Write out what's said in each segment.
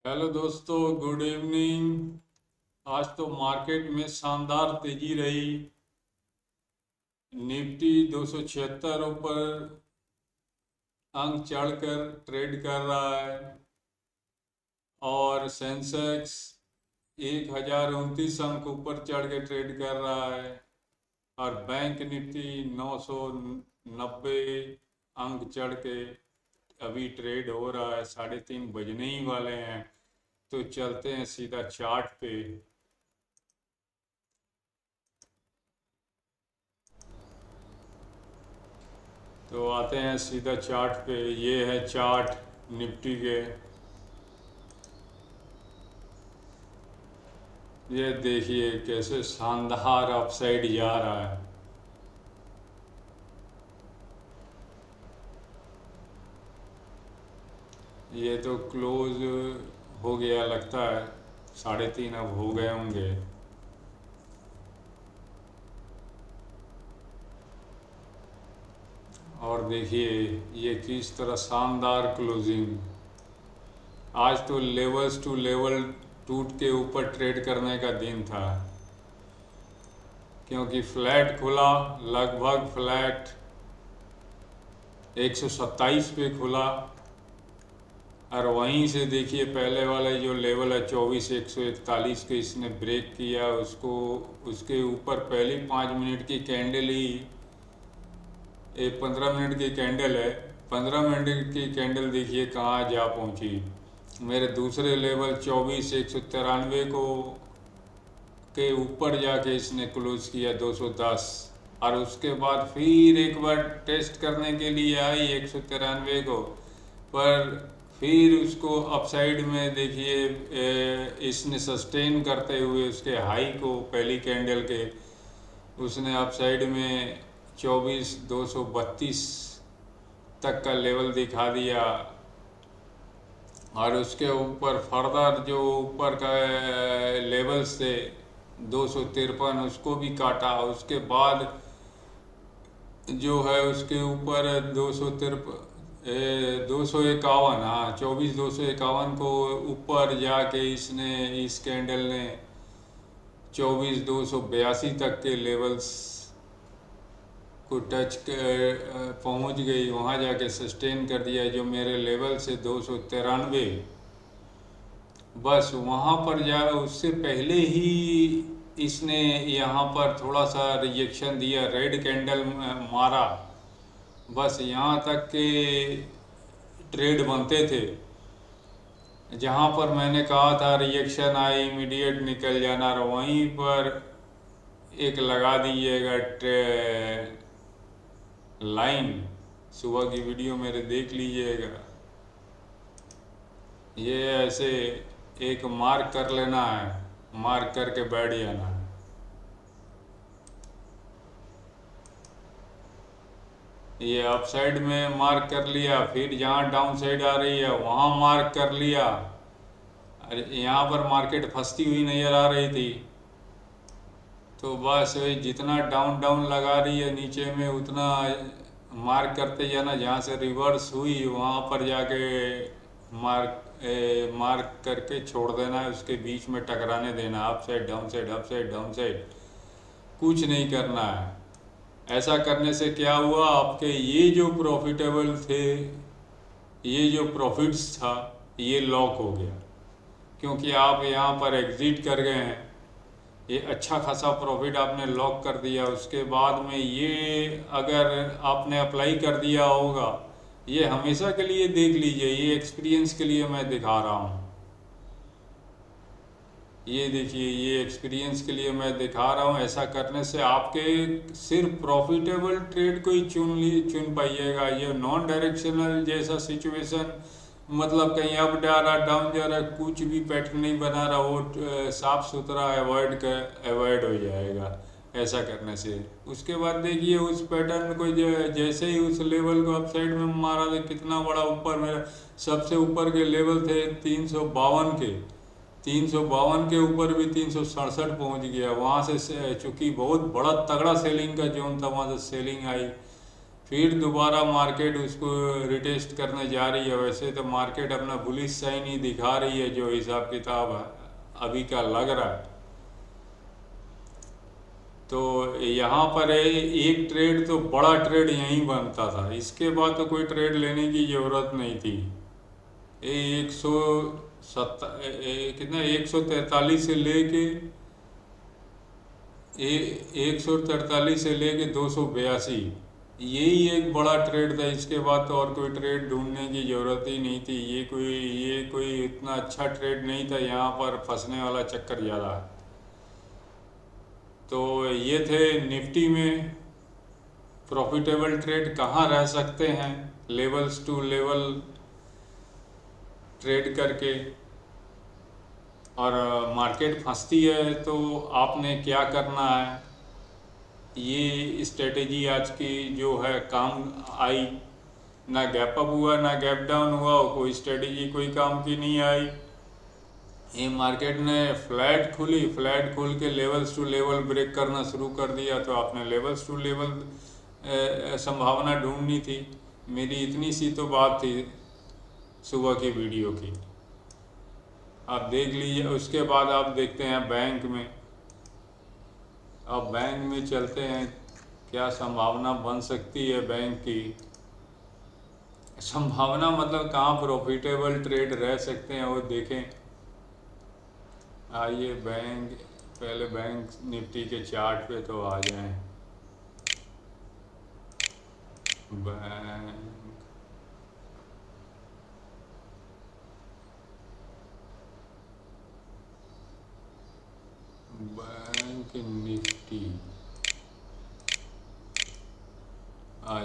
Hello दोस्तों, good evening. आज तो मार्केट में शानदार तेजी रही। निफ्टी 276 ऊपर अंक चढ़कर ट्रेड कर रहा है और सेंसेक्स 1029 ऊपर चढ़ के ट्रेड कर रहा है और बैंक निफ्टी 990 अंक चढ़ के अभी ट्रेड हो रहा है। 3:30 बजने ही वाले हैं। तो चलते हैं सीधा चार्ट पे। तो आते हैं सीधा चार्ट पे। ये है चार्ट निफ्टी के। ये देखिए कैसे शानदार अपसाइड जा रहा है। ये तो क्लोज हो गया लगता है। 3:30 अब हो गए होंगे। और देखिए ये किस तरह शानदार क्लोजिंग। आज तो लेवल्स टू लेवल टूट के ऊपर ट्रेड करने का दिन था, क्योंकि फ्लैट खुला, लगभग फ्लैट 127 पे खुला। और वहीं से देखिए पहले वाला जो लेवल है 24,141 के इसने ब्रेक किया उसको। उसके ऊपर पहली 5 मिनट की कैंडल ही, एक 15 मिनट की कैंडल है, 15 मिनट की कैंडल देखिए कहाँ जा पहुँची। मेरे दूसरे लेवल 24,193 को के ऊपर जाके इसने क्लोज किया 210। और उसके बाद फिर एक बार टेस्ट करने के लिए आई 193 को, पर फिर उसको अपसाइड में देखिए इसने सस्टेन करते हुए उसके हाई को पहली कैंडल के उसने अपसाइड में 24,232 तक का लेवल दिखा दिया। और उसके ऊपर फर्दर जो ऊपर का लेवल्स थे 253 उसको भी काटा। उसके बाद जो है उसके ऊपर 251, हाँ 24,251 को ऊपर जाके इसने इस कैंडल ने 24,282 तक के लेवल्स को टच पहुंच गई। वहाँ जाके सस्टेन कर दिया जो मेरे लेवल से 293। बस वहाँ पर जा उससे पहले ही इसने यहाँ पर थोड़ा सा रिजेक्शन दिया, रेड कैंडल मारा। बस यहाँ तक के ट्रेड बनते थे। जहाँ पर मैंने कहा था रिएक्शन आई इमीडिएट निकल जाना, और वहीं पर एक लगा दीजिएगा लाइन। सुबह की वीडियो मेरे देख लीजिएगा। ये ऐसे एक मार्क कर लेना है, मार्क करके बैठ जाना है। ये अप साइड में मार्क कर लिया, फिर जहाँ डाउन साइड आ रही है वहाँ मार्क कर लिया। अरे यहाँ पर मार्केट फंसती हुई नज़र आ रही थी, तो बस वही जितना डाउन डाउन लगा रही है नीचे में उतना मार्क करते जाना। जहाँ से रिवर्स हुई वहाँ पर जाके मार्क करके छोड़ देना है, उसके बीच में टकराने देना। Up side down side, up side down side, कुछ नहीं करना है। ऐसा करने से क्या हुआ, आपके ये जो प्रॉफिटेबल थे, ये जो प्रॉफिट्स था ये लॉक हो गया, क्योंकि आप यहाँ पर एग्जिट कर गए हैं। ये अच्छा खासा प्रॉफिट आपने लॉक कर दिया। उसके बाद में ये अगर आपने अप्लाई कर दिया होगा, ये हमेशा के लिए देख लीजिए, ये एक्सपीरियंस के लिए मैं दिखा रहा हूँ। ये देखिए ये एक्सपीरियंस के लिए मैं दिखा रहा हूँ। ऐसा करने से आपके सिर्फ प्रॉफिटेबल ट्रेड को ही चुन पाइएगा। ये नॉन डायरेक्शनल जैसा सिचुएशन, मतलब कहीं अप जा रहा डाउन जा रहा कुछ भी पैटर्न नहीं बना रहा, वो साफ सुथरा अवॉइड हो जाएगा ऐसा करने से। उसके बाद देखिए उस पैटर्न को जैसे ही उस लेवल को अप साइड में मारा तो कितना बड़ा ऊपर, मेरा सबसे ऊपर के लेवल थे 352 के, 352 के ऊपर भी 367 पहुंच गया। वहाँ से चूँकि बहुत बड़ा तगड़ा सेलिंग का जोन था, वहाँ से सेलिंग आई। फिर दोबारा मार्केट उसको रिटेस्ट करने जा रही है। वैसे तो मार्केट अपना बुलिश साइन ही दिखा रही है जो हिसाब किताब अभी का लग रहा है। तो यहाँ पर एक ट्रेड तो बड़ा ट्रेड यहीं बनता था, इसके बाद तो कोई ट्रेड लेने की ज़रूरत नहीं थी। ये 143 से लेके 282, यही एक बड़ा ट्रेड था। इसके बाद तो और कोई ट्रेड ढूंढने की ज़रूरत ही नहीं थी। ये कोई इतना अच्छा ट्रेड नहीं था, यहाँ पर फंसने वाला चक्कर ज़्यादा है। तो ये थे निफ्टी में प्रॉफिटेबल ट्रेड कहाँ रह सकते हैं, लेवल्स टू लेवल ट्रेड करके। और मार्केट फंसती है तो आपने क्या करना है, ये स्ट्रेटेजी आज की जो है काम आई। ना गैप अप हुआ ना गैप डाउन हुआ, कोई स्ट्रेटेजी कोई काम की नहीं आई। ये मार्केट ने फ्लैट खोल के लेवल्स टू लेवल ब्रेक करना शुरू कर दिया। तो आपने लेवल्स टू लेवल संभावना ढूंढनी थी। मेरी इतनी सी तो बात थी सुबह की वीडियो की, आप देख लीजिए। उसके बाद आप देखते हैं बैंक में। अब बैंक में चलते हैं, क्या संभावना बन सकती है बैंक की। संभावना मतलब कहाँ प्रॉफिटेबल ट्रेड रह सकते हैं वो देखें। आइए पहले बैंक निफ्टी के चार्ट पे तो आ जाएं। बैंक निफ्टी,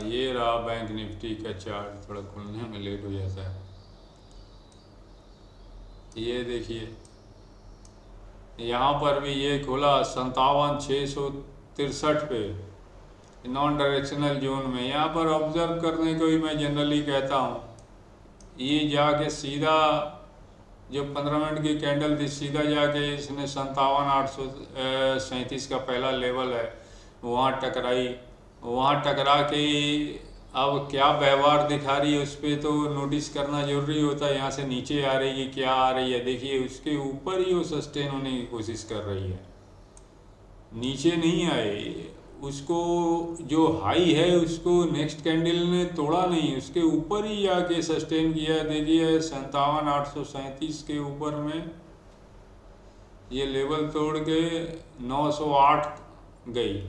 ये रहा बैंक निफ्टी का चार्ट। थोड़ा खुलने में लेट हो जाता है। ये देखिए यहाँ पर भी ये खुला 57,663 पे नॉन डायरेक्शनल जोन में। यहाँ पर ऑब्जर्व करने को ही मैं जनरली कहता हूँ। ये जाके सीधा जो 15 मिनट की कैंडल थी, सीधा जाके इसने 57,837 का पहला लेवल है वहाँ टकराई। वहाँ टकरा के अब क्या व्यवहार दिखा रही है उस पर तो नोटिस करना जरूरी होता है। यहाँ से नीचे आ रही है, क्या आ रही है, देखिए उसके ऊपर ही वो सस्टेन होने की कोशिश कर रही है, नीचे नहीं आए। उसको जो हाई है उसको नेक्स्ट कैंडल ने तोड़ा नहीं, उसके ऊपर ही आके सस्टेन किया। देखिए 57,837 के ऊपर में ये लेवल तोड़ के 908 गई।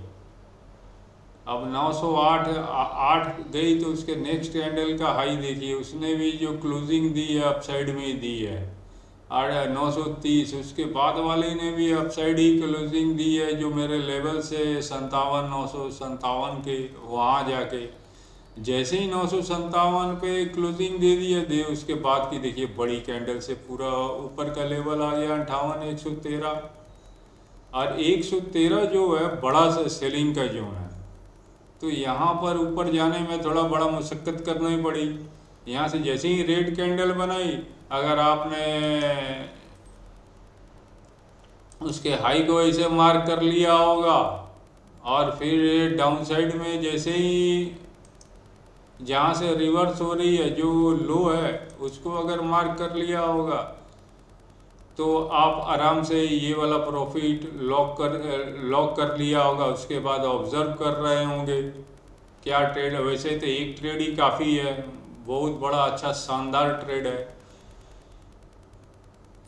अब 908 गई तो उसके नेक्स्ट कैंडल का हाई देखिए, उसने भी जो क्लोजिंग दी है अपसाइड में ही दी है। और 930 उसके बाद वाले ने भी अपसाइड ही क्लोजिंग दी है, जो मेरे लेवल से 957 के वहाँ जाके जैसे ही 957 पे क्लोजिंग दे दी है, उसके बाद की देखिए बड़ी कैंडल से पूरा ऊपर का लेवल आ गया 58,113। और 113 जो है बड़ा सा सेलिंग का जोन है। तो यहाँ पर ऊपर जाने में थोड़ा बड़ा मुशक्कत करनी पड़ी। यहाँ से जैसे ही रेड कैंडल बनाई, अगर आपने उसके हाई को ऐसे मार्क कर लिया होगा और फिर डाउन साइड में जैसे ही जहाँ से रिवर्स हो रही है जो लो है उसको अगर मार्क कर लिया होगा तो आप आराम से ये वाला प्रॉफिट लॉक कर लिया होगा। उसके बाद ऑब्जर्व कर रहे होंगे क्या ट्रेड है। वैसे तो एक ट्रेड ही काफ़ी है, बहुत बड़ा अच्छा शानदार ट्रेड है।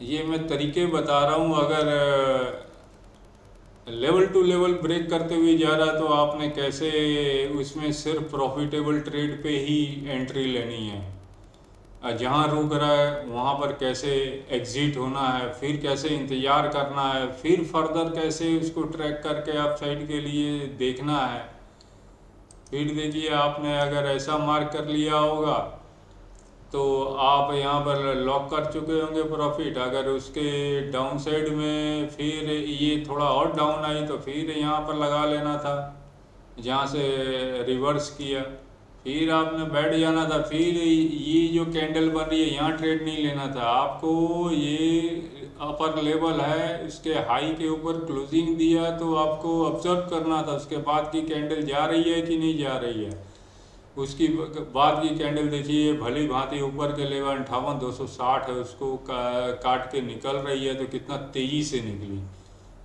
ये मैं तरीके बता रहा हूँ। अगर लेवल टू लेवल ब्रेक करते हुए जा रहा तो आपने कैसे उसमें सिर्फ प्रॉफिटेबल ट्रेड पे ही एंट्री लेनी है। जहाँ रुक रहा है वहाँ पर कैसे एग्जिट होना है, फिर कैसे इंतज़ार करना है, फिर फर्दर कैसे उसको ट्रैक करके आप साइड के लिए देखना है। फिर देखिए आपने अगर ऐसा मार्क कर लिया होगा तो आप यहाँ पर लॉक कर चुके होंगे प्रॉफिट। अगर उसके डाउन साइड में फिर ये थोड़ा और डाउन आई तो फिर यहाँ पर लगा लेना था, जहाँ से रिवर्स किया फिर आपने बैठ जाना था। फिर ये जो कैंडल बन रही है यहाँ ट्रेड नहीं लेना था आपको। ये अपर लेवल है, इसके हाई के ऊपर क्लोजिंग दिया तो आपको ऑब्जर्व करना था उसके बाद की कैंडल जा रही है कि नहीं जा रही है। उसकी बाद की कैंडल देखिए, भली भांति ऊपर के लेवल 58,260 है, उसको काट के निकल रही है, तो कितना तेज़ी से निकली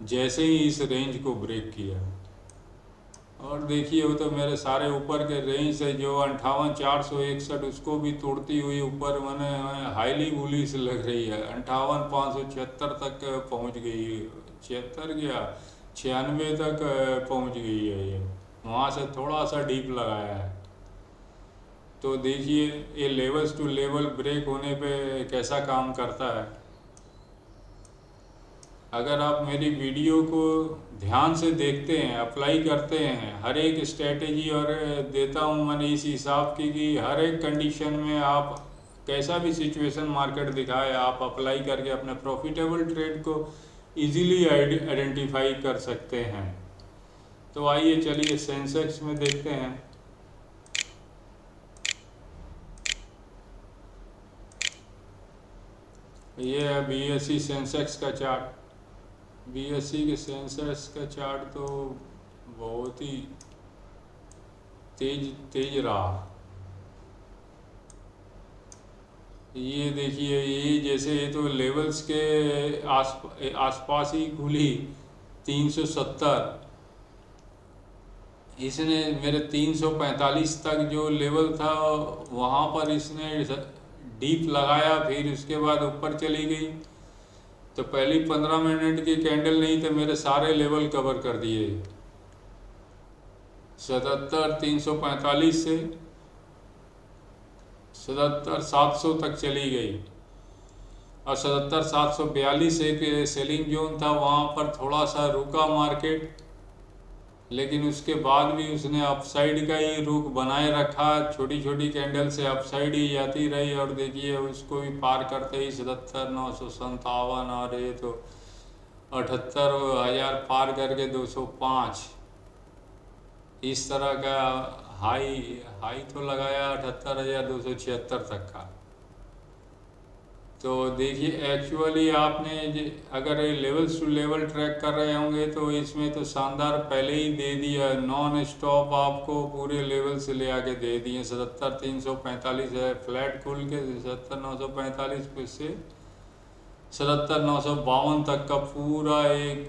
जैसे ही इस रेंज को ब्रेक किया। और देखिए वो तो मेरे सारे ऊपर के रेंज से जो 58,461 उसको भी तोड़ती हुई ऊपर मैंने हाईली बुलिश लग रही है। 58,576 तक पहुंच गई, 76 गया 96 तक पहुंच गई है ये, वहाँ से थोड़ा सा डीप लगाया है। तो देखिए ये लेवल्स टू लेवल ब्रेक होने पे कैसा काम करता है। अगर आप मेरी वीडियो को ध्यान से देखते हैं, अप्लाई करते हैं, हर एक स्ट्रेटेजी और देता हूँ मैंने इस हिसाब की कि हर एक कंडीशन में आप कैसा भी सिचुएशन मार्केट दिखाए, आप अप्लाई करके अपने प्रॉफिटेबल ट्रेड को इजीली आइडेंटिफाई कर सकते हैं। तो आइए चलिए सेंसेक्स में देखते हैं। ये है BSE सेंसेक्स का चार्ट। BSE के सेंसेक्स का चार्ट तो बहुत ही तेज रहा। ये देखिए, ये जैसे ये तो लेवल्स के आसपास ही खुली 370, इसने मेरे 345 तक जो लेवल था वहाँ पर इसने डीप लगाया, फिर उसके बाद ऊपर चली गई। तो पहली 15 मिनट की कैंडल नहीं तो मेरे सारे लेवल कवर कर दिए। 77,345 से 77,700 तक चली गई, और 77,742 एक सेलिंग जोन था, वहाँ पर थोड़ा सा रुका मार्केट, लेकिन उसके बाद भी उसने अपसाइड का ही रुख बनाए रखा। छोटी छोटी कैंडल से अपसाइड ही जाती रही, और देखिए उसको भी पार करते ही 77,957, और ये तो 78,000 पार करके 205 इस तरह का हाई तो लगाया 78,276 तक का। तो देखिए एक्चुअली आपने अगर लेवल्स टू लेवल ट्रैक कर रहे होंगे तो इसमें तो शानदार पहले ही दे दिया, नॉन स्टॉप आपको पूरे लेवल से ले आके दे दिए। 77,345 है फ्लैट खुल के, 77,945 से 77,952 तक का पूरा एक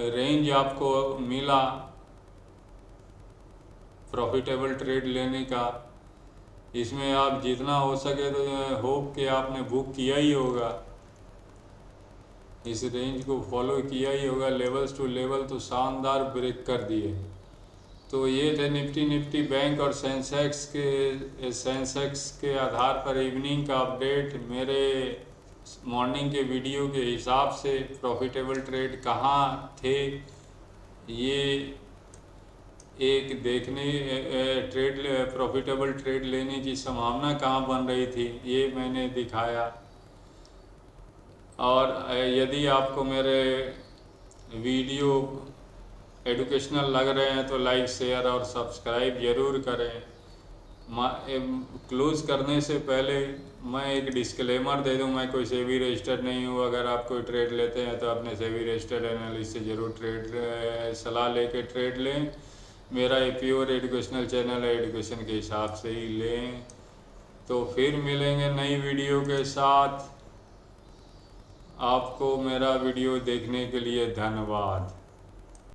रेंज आपको मिला प्रॉफिटेबल ट्रेड लेने का। इसमें आप जितना हो सके तो होप कि आपने बुक किया ही होगा, इस रेंज को फॉलो किया ही होगा। लेवल्स टू लेवल तो शानदार ब्रेक कर दिए। तो ये थे निफ्टी बैंक और सेंसेक्स के आधार पर इवनिंग का अपडेट। मेरे मॉर्निंग के वीडियो के हिसाब से प्रॉफिटेबल ट्रेड कहाँ थे, ये एक देखने प्रॉफिटेबल ट्रेड लेने की संभावना कहाँ बन रही थी, ये मैंने दिखाया। और यदि आपको मेरे वीडियो एजुकेशनल लग रहे हैं तो लाइक शेयर और सब्सक्राइब ज़रूर करें। क्लोज़ करने से पहले मैं एक डिस्क्लेमर दे दूं, मैं कोई सेबी रजिस्टर्ड नहीं हूं। अगर आप कोई ट्रेड लेते हैं तो अपने सेबी रजिस्टर्ड एनालिस्ट से ज़रूर ट्रेड सलाह लेके ट्रेड लें। मेरा ये प्योर एजुकेशनल चैनल है, एजुकेशन के हिसाब से ही लें। तो फिर मिलेंगे नई वीडियो के साथ। आपको मेरा वीडियो देखने के लिए धन्यवाद।